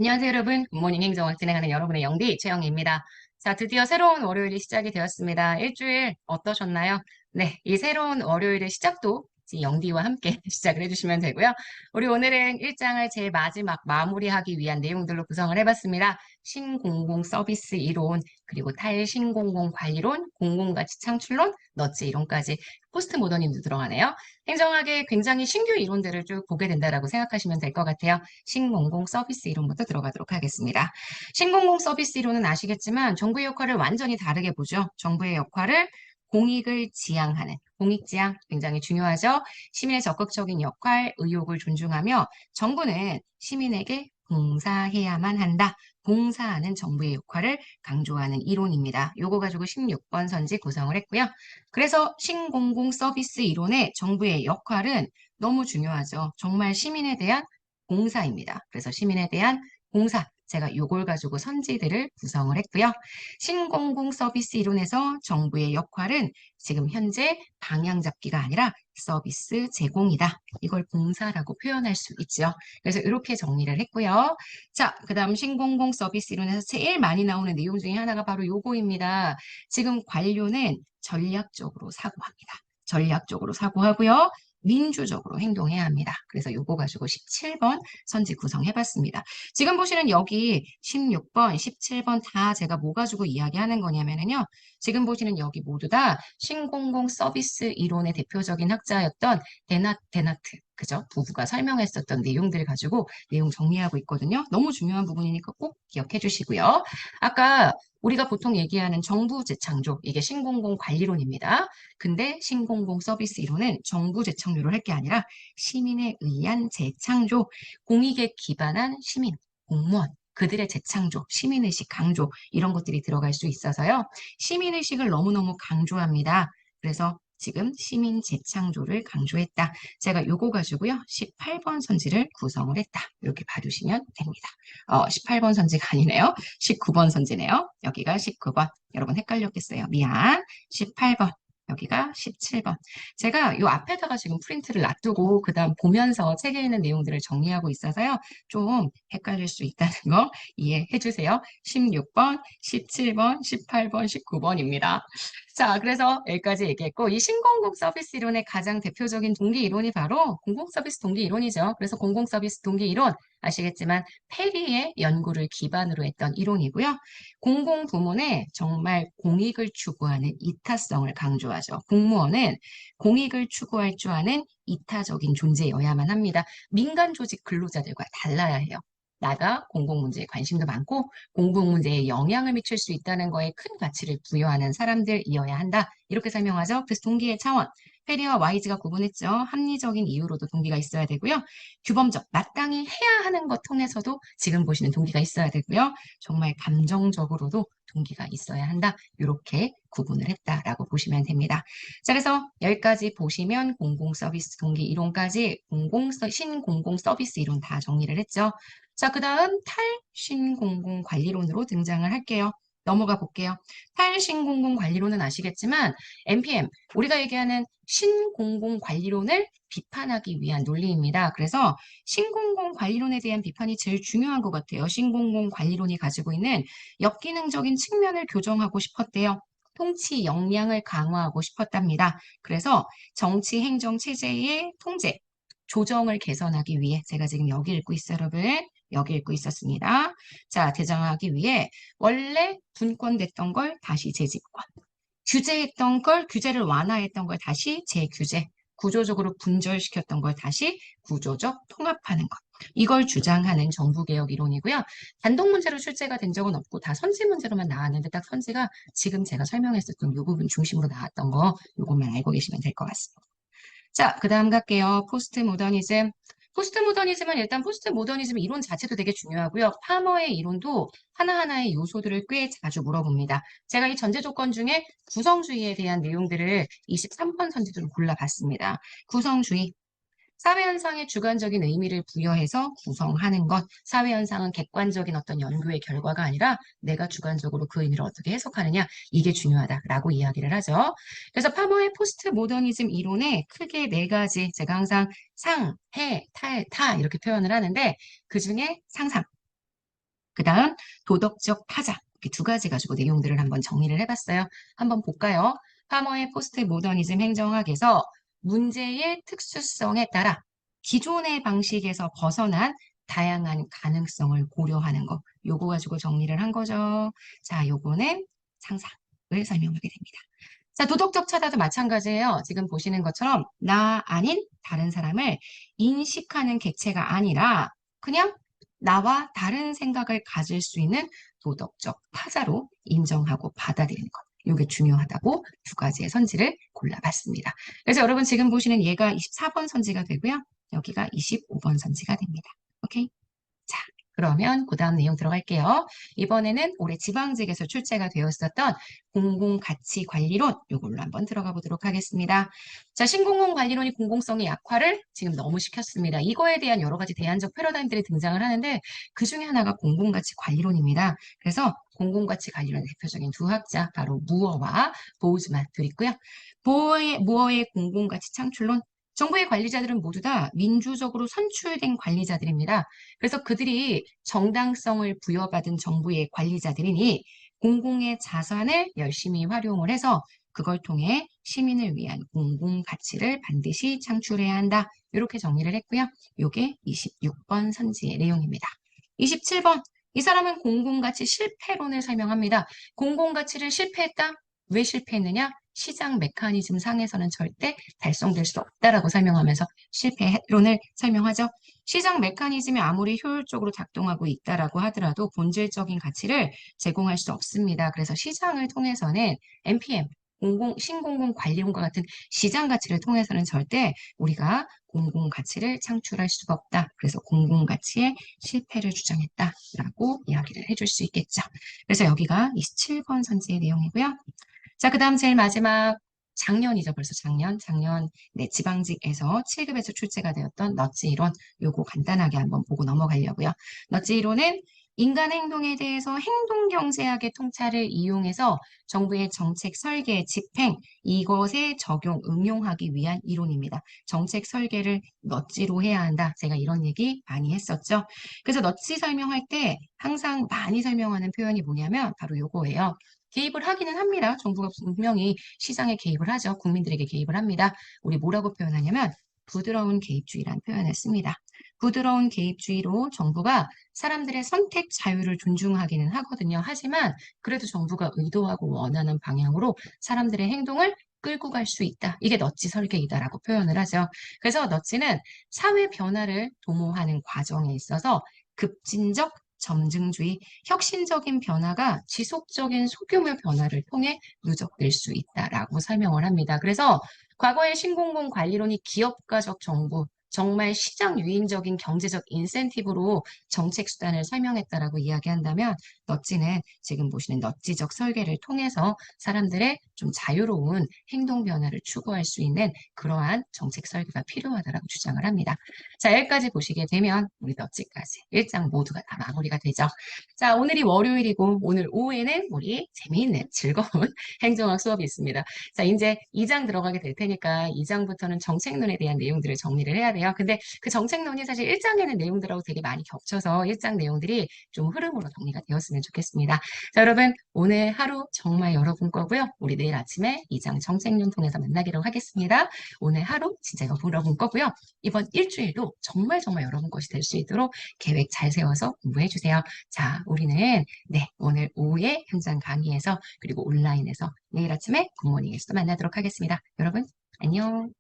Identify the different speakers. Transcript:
Speaker 1: 안녕하세요, 여러분. 굿모닝 행정을 진행하는 여러분의 영디 최영희입니다. 자, 드디어 새로운 월요일이 시작이 되었습니다. 일주일 어떠셨나요? 네, 이 새로운 월요일의 시작도 이 영디와 함께 시작을 해주시면 되고요. 우리 오늘은 일장을 제일 마지막 마무리하기 위한 내용들로 구성을 해봤습니다. 신공공 서비스 이론, 그리고 탈신공공 관리론, 공공가치 창출론, 너츠 이론까지 포스트 모더니즘도 들어가네요. 행정학의 굉장히 신규 이론들을 쭉 보게 된다라고 생각하시면 될 것 같아요. 신공공 서비스 이론부터 들어가도록 하겠습니다. 신공공 서비스 이론은 아시겠지만 정부의 역할을 완전히 다르게 보죠. 정부의 역할을 공익을 지향하는, 공익지향 굉장히 중요하죠. 시민의 적극적인 역할, 의욕을 존중하며 정부는 시민에게 봉사해야만 한다. 봉사하는 정부의 역할을 강조하는 이론입니다. 요거 가지고 16번 선지 구성을 했고요. 그래서 신공공 서비스 이론의 정부의 역할은 너무 중요하죠. 정말 시민에 대한 봉사입니다. 그래서 시민에 대한 봉사, 제가 요걸 가지고 선지들을 구성을 했고요. 신공공 서비스 이론에서 정부의 역할은 지금 현재 방향 잡기가 아니라 서비스 제공이다. 이걸 봉사라고 표현할 수 있죠. 그래서 이렇게 정리를 했고요. 자, 그 다음 신공공 서비스 이론에서 제일 많이 나오는 내용 중에 하나가 바로 요거입니다. 지금 관료는 전략적으로 사고합니다. 전략적으로 사고하고요. 민주적으로 행동해야 합니다. 그래서 요거 가지고 17번 선지 구성해봤습니다. 지금 보시는 여기 16번, 17번 다 제가 뭐 가지고 이야기하는 거냐면요. 지금 보시는 여기 모두 다 신공공 서비스 이론의 대표적인 학자였던 데나트, 그죠? 부부가 설명했었던 내용들 가지고 내용 정리하고 있거든요. 너무 중요한 부분이니까 꼭 기억해 주시고요. 아까 우리가 보통 얘기하는 정부 재창조, 이게 신공공 관리론입니다. 근데 신공공 서비스 이론은 정부 재창조를 할 게 아니라 시민에 의한 재창조, 공익에 기반한 시민, 공무원, 그들의 재창조, 시민의식 강조 이런 것들이 들어갈 수 있어서요. 시민의식을 너무너무 강조합니다. 그래서 지금 시민 재창조를 강조했다. 제가 요거 가지고요. 18번 선지를 구성을 했다. 이렇게 봐주시면 됩니다. 18번 선지가 아니네요. 19번 선지네요. 여기가 19번. 여러분 헷갈렸겠어요. 미안. 18번. 여기가 17번. 제가 요 앞에다가 지금 프린트를 놔두고 그다음 보면서 책에 있는 내용들을 정리하고 있어서요. 좀 헷갈릴 수 있다는 거 이해해 주세요. 16번, 17번, 18번, 19번입니다. 자, 그래서 여기까지 얘기했고, 이 신공공 서비스 이론의 가장 대표적인 동기 이론이 바로 공공 서비스 동기 이론이죠. 그래서 공공 서비스 동기 이론 아시겠지만 페리의 연구를 기반으로 했던 이론이고요. 공공 부문에 정말 공익을 추구하는 이타성을 강조하죠. 공무원은 공익을 추구할 줄 아는 이타적인 존재여야만 합니다. 민간 조직 근로자들과 달라야 해요. 나가 공공문제에 관심도 많고 공공문제에 영향을 미칠 수 있다는 거에 큰 가치를 부여하는 사람들이어야 한다. 이렇게 설명하죠. 그래서 동기의 차원, 페리와 와이즈가 구분했죠. 합리적인 이유로도 동기가 있어야 되고요. 규범적, 마땅히 해야 하는 것 통해서도 지금 보시는 동기가 있어야 되고요. 정말 감정적으로도 동기가 있어야 한다. 이렇게 구분을 했다라고 보시면 됩니다. 자, 그래서 여기까지 보시면 공공 서비스 동기 이론까지 신공공 서비스 이론 다 정리를 했죠. 자, 그 다음 탈신공공 관리론으로 등장을 할게요. 넘어가 볼게요. 탈신공공 관리론은 아시겠지만 NPM, 우리가 얘기하는 신공공 관리론을 비판하기 위한 논리입니다. 그래서 신공공 관리론에 대한 비판이 제일 중요한 것 같아요. 신공공 관리론이 가지고 있는 역기능적인 측면을 교정하고 싶었대요. 통치 역량을 강화하고 싶었답니다. 그래서 정치 행정 체제의 통제, 조정을 개선하기 위해 제가 지금 여기 읽고 있어요, 여러분. 여기 읽고 있었습니다. 자, 대장하기 위해 원래 분권됐던 걸 다시 재집권, 규제했던 걸, 규제를 완화했던 걸 다시 재규제, 구조적으로 분절시켰던 걸 다시 구조적 통합하는 것. 이걸 주장하는 정부개혁 이론이고요. 단독 문제로 출제가 된 적은 없고 다 선지 문제로만 나왔는데 딱 선지가 지금 제가 설명했었던 이 부분 중심으로 나왔던 거 이것만 알고 계시면 될 것 같습니다. 자, 그 다음 갈게요. 포스트 모더니즘. 포스트 모더니즘은 일단 포스트 모더니즘 이론 자체도 되게 중요하고요. 파머의 이론도 하나하나의 요소들을 꽤 자주 물어봅니다. 제가 이 전제 조건 중에 구성주의에 대한 내용들을 23번 선지도로 골라봤습니다. 구성주의. 사회현상에 주관적인 의미를 부여해서 구성하는 것. 사회현상은 객관적인 어떤 연구의 결과가 아니라 내가 주관적으로 그 의미를 어떻게 해석하느냐. 이게 중요하다라고 이야기를 하죠. 그래서 파머의 포스트 모더니즘 이론에 크게 네 가지, 제가 항상 상, 해, 탈, 타 이렇게 표현을 하는데 그중에 상상. 그 다음 도덕적 타자. 이렇게 두 가지 가지고 내용들을 한번 정리를 해봤어요. 한번 볼까요? 파머의 포스트 모더니즘 행정학에서 문제의 특수성에 따라 기존의 방식에서 벗어난 다양한 가능성을 고려하는 거. 요거 가지고 정리를 한 거죠. 자, 요거는 상상을 설명하게 됩니다. 자, 도덕적 차다도 마찬가지예요. 지금 보시는 것처럼 나 아닌 다른 사람을 인식하는 객체가 아니라 그냥 나와 다른 생각을 가질 수 있는 도덕적 타자로 인정하고 받아들이는 것. 이게 중요하다고 두 가지의 선지를 골라봤습니다. 그래서 여러분 지금 보시는 얘가 24번 선지가 되고요. 여기가 25번 선지가 됩니다. 오케이? 자, 그러면 그 다음 내용 들어갈게요. 이번에는 올해 지방직에서 출제가 되었었던 공공가치관리론, 이걸로 한번 들어가 보도록 하겠습니다. 자, 신공공관리론이 공공성의 약화를 지금 너무 시켰습니다. 이거에 대한 여러 가지 대안적 패러다임들이 등장을 하는데 그 중에 하나가 공공가치관리론입니다. 그래서 공공가치관리론의 대표적인 두 학자, 바로 무어와 보우즈만 둘 있고요. 무어의 공공가치 창출론, 정부의 관리자들은 모두 다 민주적으로 선출된 관리자들입니다. 그래서 그들이 정당성을 부여받은 정부의 관리자들이니 공공의 자산을 열심히 활용을 해서 그걸 통해 시민을 위한 공공 가치를 반드시 창출해야 한다. 이렇게 정리를 했고요. 이게 26번 선지의 내용입니다. 27번. 이 사람은 공공가치 실패론을 설명합니다. 공공가치를 실패했다? 왜 실패했느냐? 시장 메커니즘 상에서는 절대 달성될 수 없다라고 설명하면서 실패론을 설명하죠. 시장 메커니즘이 아무리 효율적으로 작동하고 있다라고 하더라도 본질적인 가치를 제공할 수 없습니다. 그래서 시장을 통해서는 NPM, 신공공 관리론과 같은 시장 가치를 통해서는 절대 우리가 공공 가치를 창출할 수가 없다. 그래서 공공 가치의 실패를 주장했다라고 이야기를 해줄 수 있겠죠. 그래서 여기가 27번 선지의 내용이고요. 자, 그 다음 제일 마지막 작년이죠. 벌써 작년 네, 지방직에서 7급에서 출제가 되었던 너치 이론 요거 간단하게 한번 보고 넘어가려고요. 너치 이론은 인간 행동에 대해서 행동경제학의 통찰을 이용해서 정부의 정책 설계, 집행, 이것에 적용, 응용하기 위한 이론입니다. 정책 설계를 너치로 해야 한다. 제가 이런 얘기 많이 했었죠. 그래서 너치 설명할 때 항상 많이 설명하는 표현이 뭐냐면 바로 요거예요. 개입을 하기는 합니다. 정부가 분명히 시장에 개입을 하죠. 국민들에게 개입을 합니다. 우리 뭐라고 표현하냐면 부드러운 개입주의라는 표현을 씁니다. 부드러운 개입주의로 정부가 사람들의 선택 자유를 존중하기는 하거든요. 하지만 그래도 정부가 의도하고 원하는 방향으로 사람들의 행동을 끌고 갈 수 있다. 이게 너치 설계이다라고 표현을 하죠. 그래서 너치는 사회 변화를 도모하는 과정에 있어서 급진적 점증주의, 혁신적인 변화가 지속적인 소규모 변화를 통해 누적될 수 있다라고 설명을 합니다. 그래서 과거의 신공공 관리론이 기업가적 정부, 정말 시장 유인적인 경제적 인센티브로 정책 수단을 설명했다라고 이야기한다면 너찌는 지금 보시는 너찌적 설계를 통해서 사람들의 좀 자유로운 행동 변화를 추구할 수 있는 그러한 정책 설계가 필요하다라고 주장을 합니다. 자, 여기까지 보시게 되면 우리 너찌까지 1장 모두가 다 마무리가 되죠. 자, 오늘이 월요일이고 오늘 오후에는 우리 재미있는 즐거운 행정학 수업이 있습니다. 자, 이제 2장 들어가게 될 테니까 2장부터는 정책론에 대한 내용들을 정리를 해야 돼요. 근데 그 정책론이 사실 1장에는 내용들하고 되게 많이 겹쳐서 1장 내용들이 좀 흐름으로 정리가 되었으면 좋겠습니다. 자, 여러분 오늘 하루 정말 여러분 거고요. 우리 내일 아침에 2장 정책론 통해서 만나기로 하겠습니다. 오늘 하루 진짜 여러분 거고요. 이번 일주일도 정말 여러분 것이 될 수 있도록 계획 잘 세워서 공부해 주세요. 자, 우리는 네, 오늘 오후에 현장 강의에서 그리고 온라인에서 내일 아침에 굿모닝에서도 만나도록 하겠습니다. 여러분, 안녕.